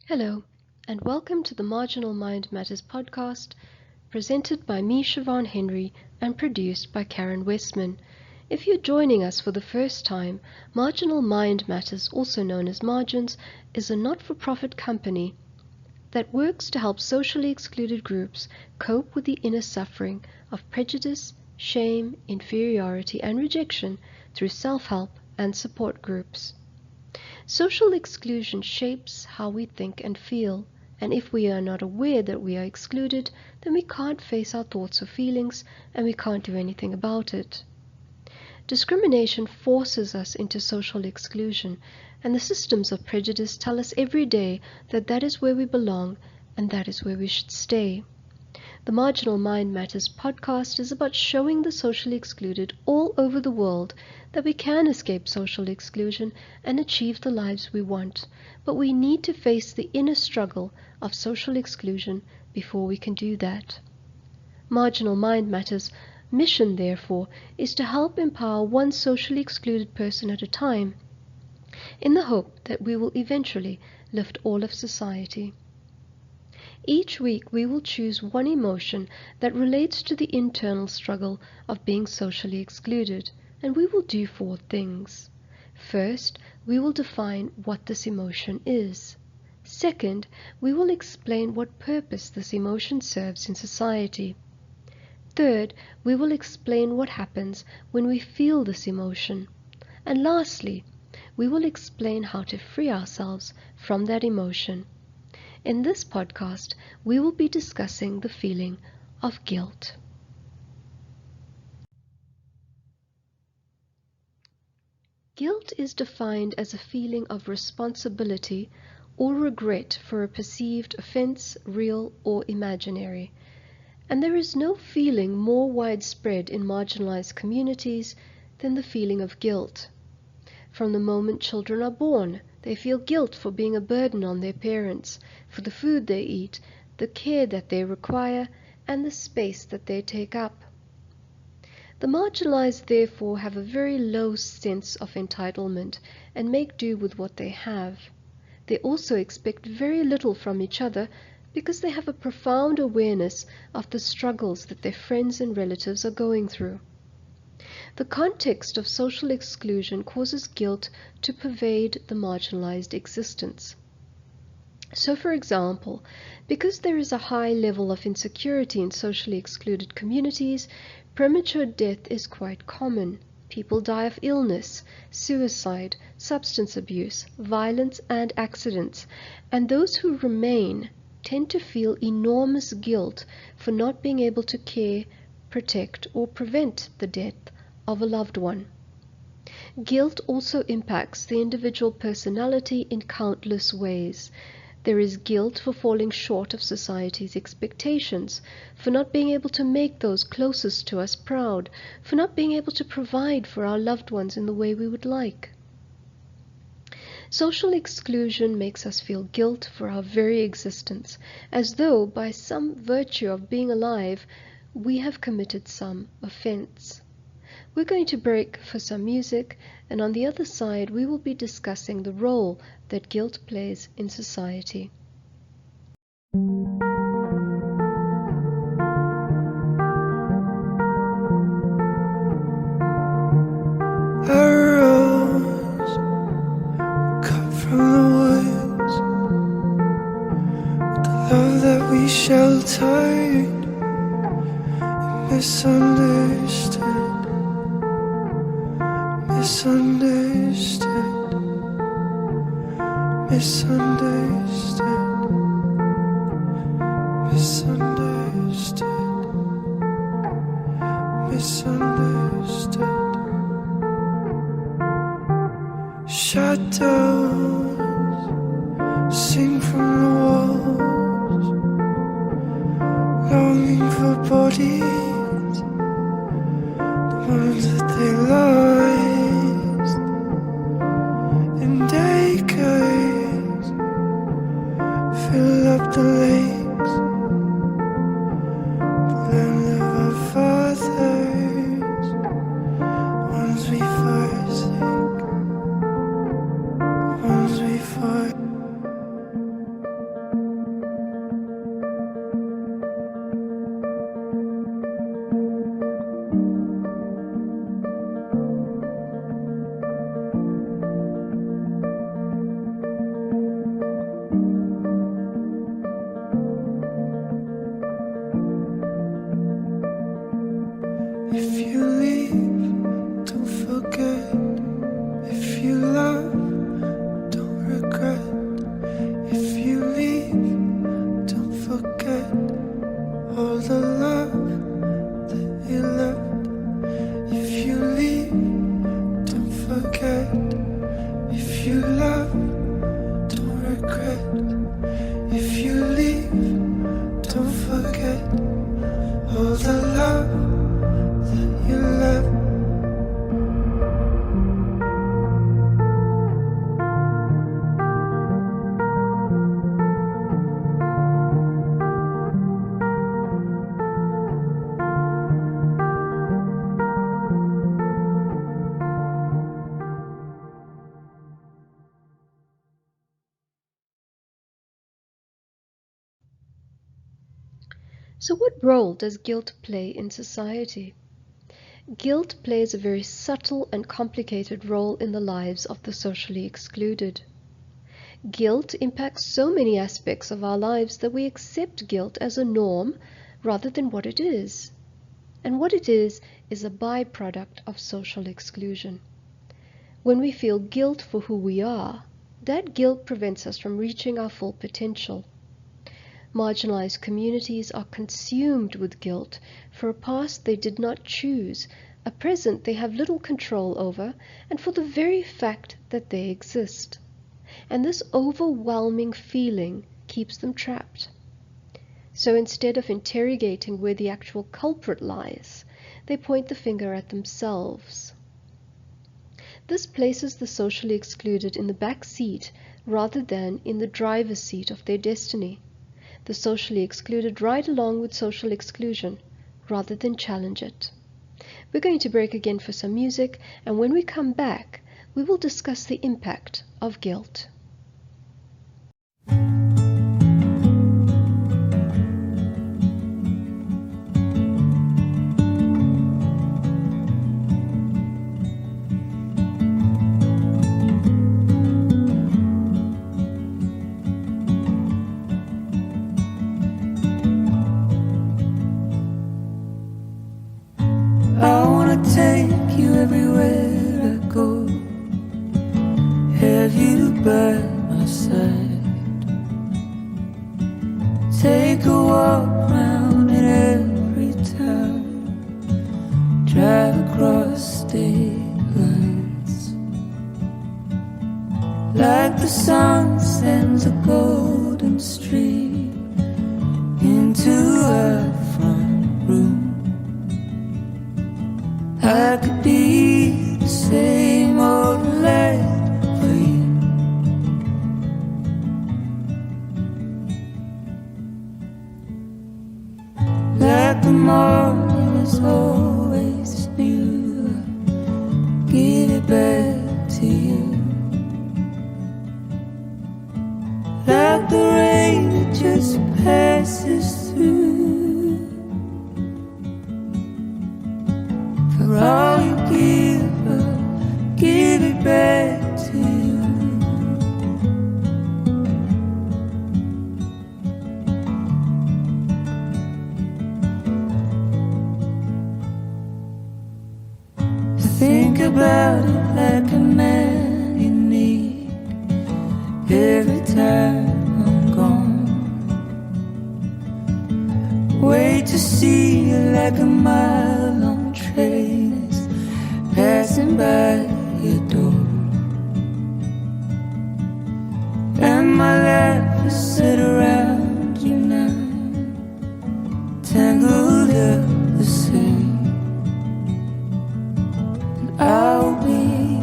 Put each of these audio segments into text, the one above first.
Hello, and welcome to the Marginal Mind Matters podcast, presented by me, Siobhan Henry, and produced by Karen Westman. If you're joining us for the first time, Marginal Mind Matters, also known as Margins, is a not-for-profit company that works to help socially excluded groups cope with the inner suffering of prejudice, shame, inferiority, and rejection through self-help and support groups. Social exclusion shapes how we think and feel, and if we are not aware that we are excluded, then we can't face our thoughts or feelings, and we can't do anything about it. Discrimination forces us into social exclusion, and the systems of prejudice tell us every day that that is where we belong and that is where we should stay. The Marginal Mind Matters podcast is about showing the socially excluded all over the world that we can escape social exclusion and achieve the lives we want, but we need to face the inner struggle of social exclusion before we can do that. Marginal Mind Matters' mission, therefore, is to help empower one socially excluded person at a time, in the hope that we will eventually lift all of society. Each week we will choose one emotion that relates to the internal struggle of being socially excluded, and we will do 4 things. First, we will define what this emotion is. Second, we will explain what purpose this emotion serves in society. Third, we will explain what happens when we feel this emotion. And lastly, we will explain how to free ourselves from that emotion. In this podcast, we will be discussing the feeling of guilt. Guilt is defined as a feeling of responsibility or regret for a perceived offense, real or imaginary. And there is no feeling more widespread in marginalized communities than the feeling of guilt. From the moment children are born, they feel guilt for being a burden on their parents, for the food they eat, the care that they require, and the space that they take up. The marginalized, therefore, have a very low sense of entitlement and make do with what they have. They also expect very little from each other because they have a profound awareness of the struggles that their friends and relatives are going through. The context of social exclusion causes guilt to pervade the marginalized existence. So, for example, because there is a high level of insecurity in socially excluded communities, premature death is quite common. People die of illness, suicide, substance abuse, violence, and accidents, and those who remain tend to feel enormous guilt for not being able to care, protect, or prevent the death of a loved one. Guilt also impacts the individual personality in countless ways. There is guilt for falling short of society's expectations, for not being able to make those closest to us proud, for not being able to provide for our loved ones in the way we would like. Social exclusion makes us feel guilt for our very existence, as though by some virtue of being alive, we have committed some offense. We're going to break for some music, and on the other side we will be discussing the role that guilt plays in society. A rose cut from the woods, the love that we sheltered and misunderstood. Misunderstood, misunderstood, misunderstood, misunderstood. Shadows sing from the walls, longing for bodies, the ones that they lost. And acres fill up the lakes, the land of our fathers, ones we forsake, ones we forsake. regret. If you leave, don't forget all the love that you left. So what role does guilt play in society? Guilt plays a very subtle and complicated role in the lives of the socially excluded. Guilt impacts so many aspects of our lives that we accept guilt as a norm rather than what it is. And what it is a byproduct of social exclusion. When we feel guilt for who we are, that guilt prevents us from reaching our full potential. Marginalized communities are consumed with guilt for a past they did not choose, a present they have little control over, and for the very fact that they exist. And this overwhelming feeling keeps them trapped. So instead of interrogating where the actual culprit lies, they point the finger at themselves. This places the socially excluded in the back seat rather than in the driver's seat of their destiny. The socially excluded ride along with social exclusion rather than challenge it. We're going to break again for some music, and when we come back, we will discuss the impact of guilt. Take you everywhere I go, have you by my side. Take a walk round in every town, drive across state lines. Like the sun sends a golden stream into our front room. I could be the same old lad for you. Like the morning is always new, I give it back to you. Like the rain that just passes through. For all you give, I'll give it back to you. Think about it like a man in need. Every time I'm gone, wait to see you like a mile-long train is passing by your door. And my life is set around you now, tangled up the same. And I'll be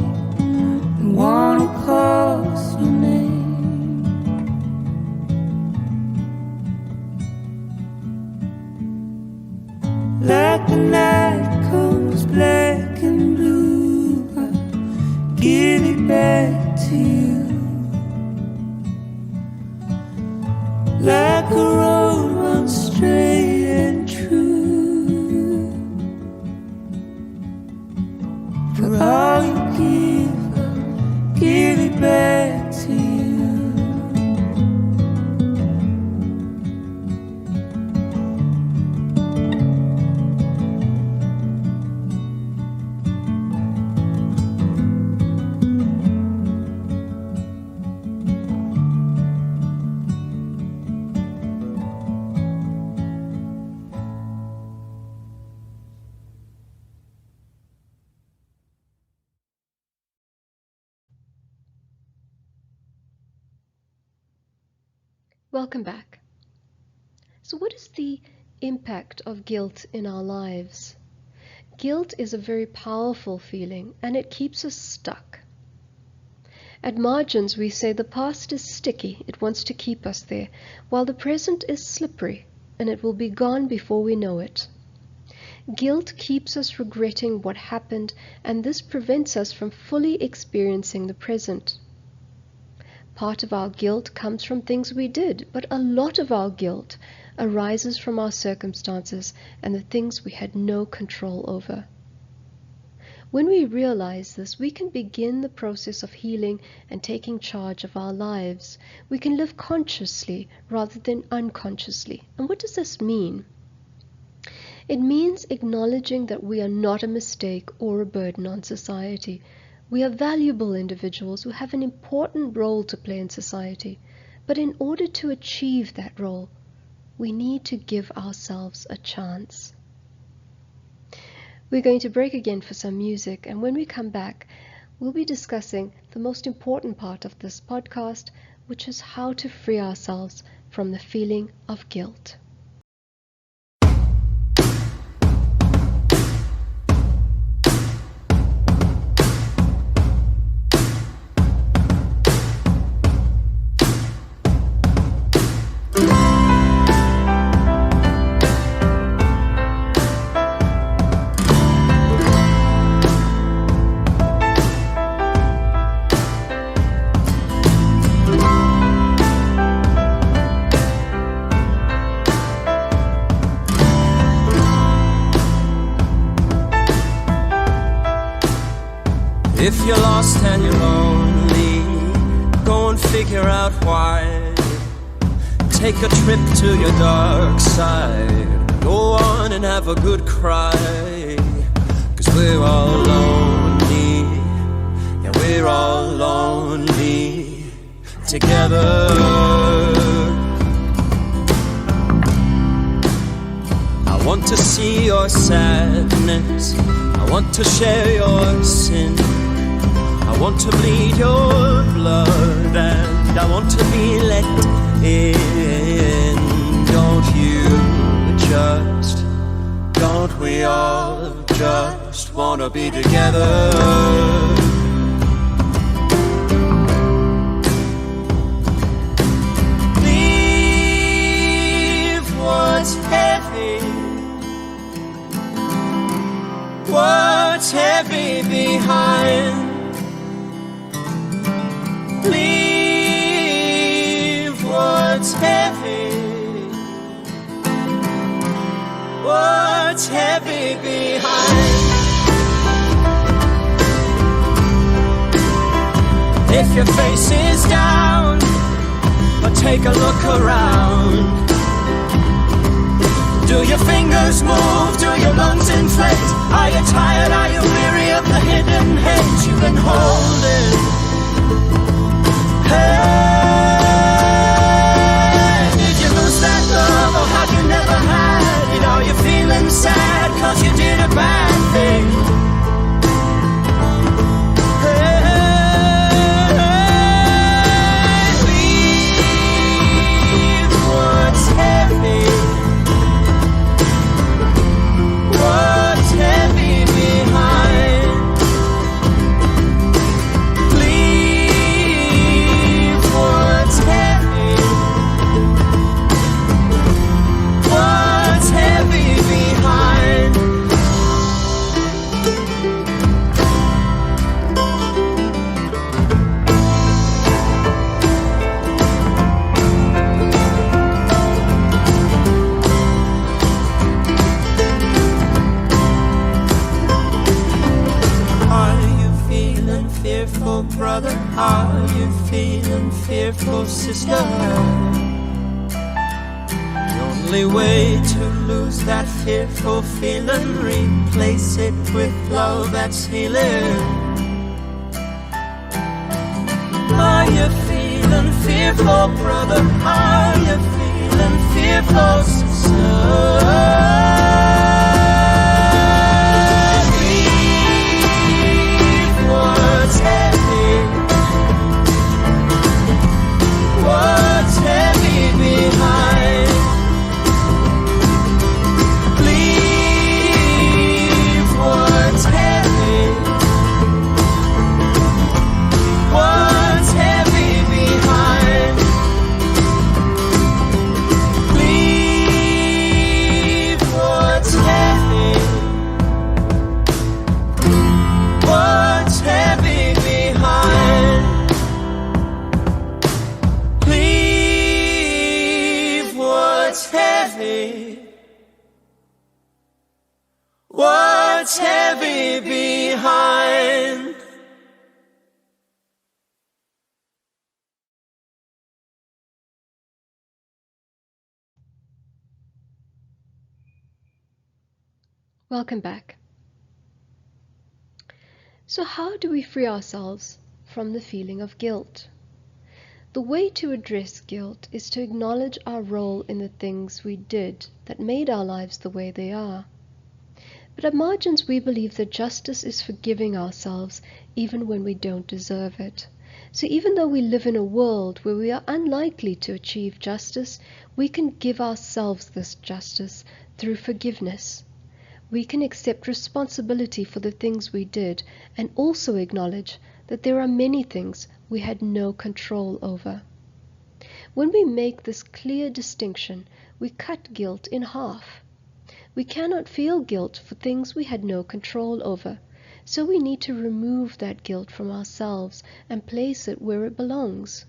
the one who calls your name. Like the night comes black and blue, I'll give it back to you. Like a road runs straight and true. For all you give, I'll give it back to you. Welcome back. So what is the impact of guilt in our lives? Guilt is a very powerful feeling and it keeps us stuck. At margins we say the past is sticky, it wants to keep us there, while the present is slippery and it will be gone before we know it. Guilt keeps us regretting what happened, and this prevents us from fully experiencing the present. Part of our guilt comes from things we did, but a lot of our guilt arises from our circumstances and the things we had no control over. When we realize this, we can begin the process of healing and taking charge of our lives. We can live consciously rather than unconsciously. And what does this mean? It means acknowledging that we are not a mistake or a burden on society. We are valuable individuals who have an important role to play in society. But in order to achieve that role, we need to give ourselves a chance. We're going to break again for some music, and when we come back, we'll be discussing the most important part of this podcast, which is how to free ourselves from the feeling of guilt. If you're lost and you're lonely, go and figure out why. Take a trip to your dark side. Go on and have a good cry. 'Cause we're all lonely. Yeah, we're all lonely together. I want to see your sadness. I want to share your sin. I want to bleed your blood, and I want to be let in. Don't we all just wanna be together? Leave what's heavy behind. Leave what's heavy behind. If your face is down, but take a look around. Do your fingers move? Do your lungs inflate? Are you tired? Are you weary of the hidden hate you've been holding? Hey, did you lose that love, or have you never had it? Are you feeling sad 'cause you did a bad thing? Hey, leave what's heavy. What's heavy behind? Leave what's heavy. What's heavy behind? Fearful brother, are you feeling fearful sister? The only way to lose that fearful feeling, replace it with love that's healing. Are you feeling fearful brother? Are you feeling fearful sister? What's heavy What's heavy behind? Welcome back. So how do we free ourselves from the feeling of guilt? The way to address guilt is to acknowledge our role in the things we did that made our lives the way they are. But at Margins, we believe that justice is forgiving ourselves even when we don't deserve it. So even though we live in a world where we are unlikely to achieve justice, we can give ourselves this justice through forgiveness. We can accept responsibility for the things we did and also acknowledge that there are many things we had no control over. When we make this clear distinction, we cut guilt in half. We cannot feel guilt for things we had no control over, so we need to remove that guilt from ourselves and place it where it belongs.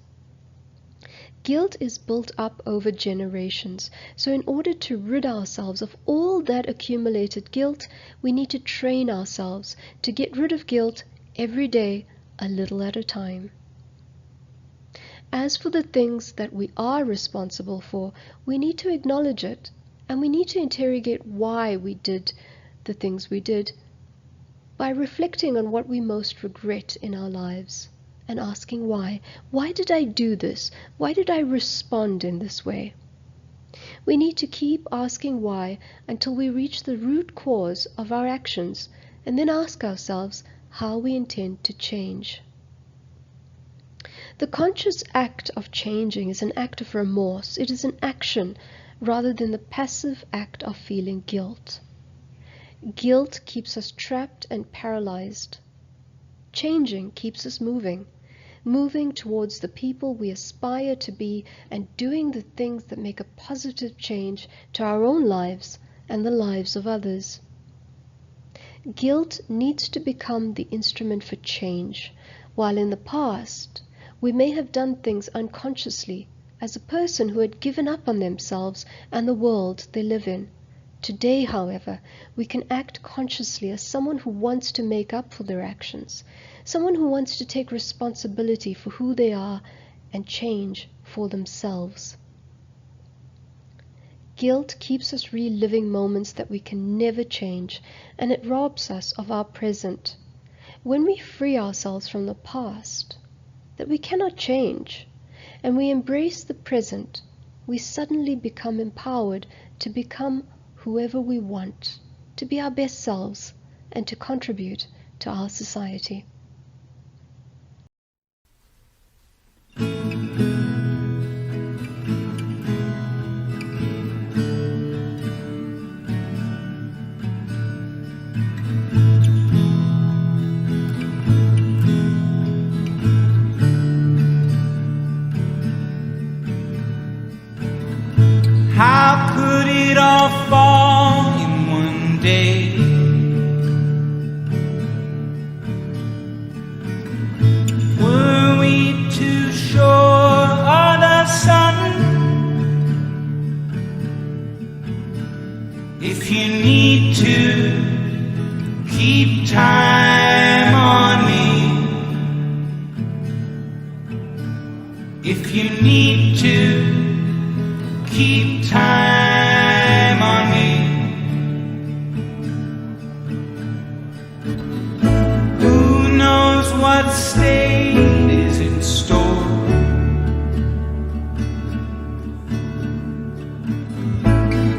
Guilt is built up over generations, so in order to rid ourselves of all that accumulated guilt, we need to train ourselves to get rid of guilt every day, a little at a time. As for the things that we are responsible for, we need to acknowledge it, and we need to interrogate why we did the things we did by reflecting on what we most regret in our lives and asking why. Why did I do this? Why did I respond in this way? We need to keep asking why until we reach the root cause of our actions and then ask ourselves how we intend to change. The conscious act of changing is an act of remorse. It is an action rather than the passive act of feeling guilt. Guilt keeps us trapped and paralyzed. Changing keeps us moving towards the people we aspire to be and doing the things that make a positive change to our own lives and the lives of others. Guilt needs to become the instrument for change, while in the past we may have done things unconsciously as a person who had given up on themselves and the world they live in. Today, however, we can act consciously as someone who wants to make up for their actions, someone who wants to take responsibility for who they are and change for themselves. Guilt keeps us reliving moments that we can never change, and it robs us of our present. When we free ourselves from the past that we cannot change, and we embrace the present, we suddenly become empowered to become whoever we want, to be our best selves, and to contribute to our society. How could it all fall in one day? Were we too sure of the sun? If you need to keep time on me, if you need to keep time on me, who knows what state is in store?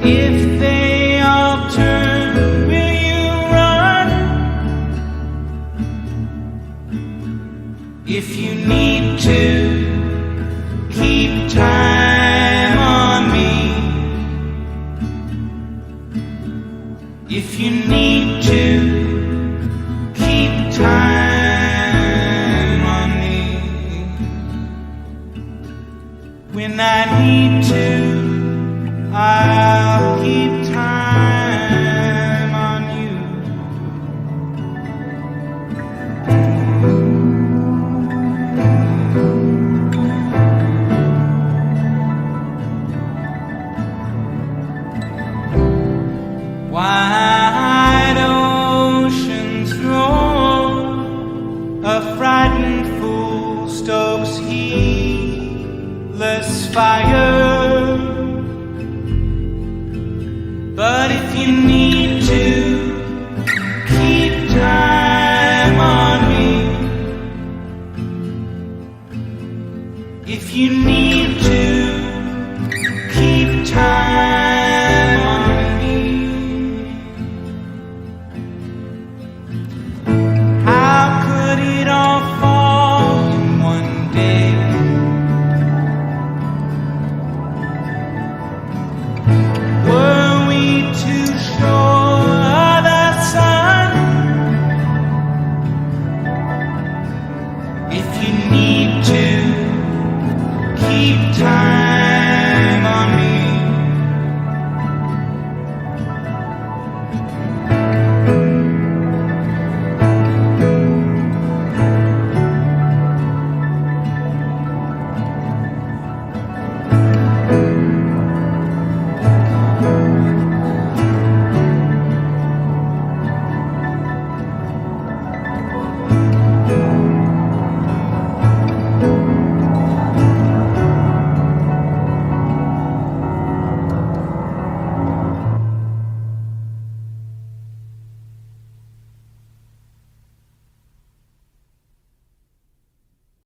If they all turn, will you run? If you need to keep time on me, if you need to keep time on me, when I need to, I'll keep time on you. less fire. But if you need to keep time on me, if you need to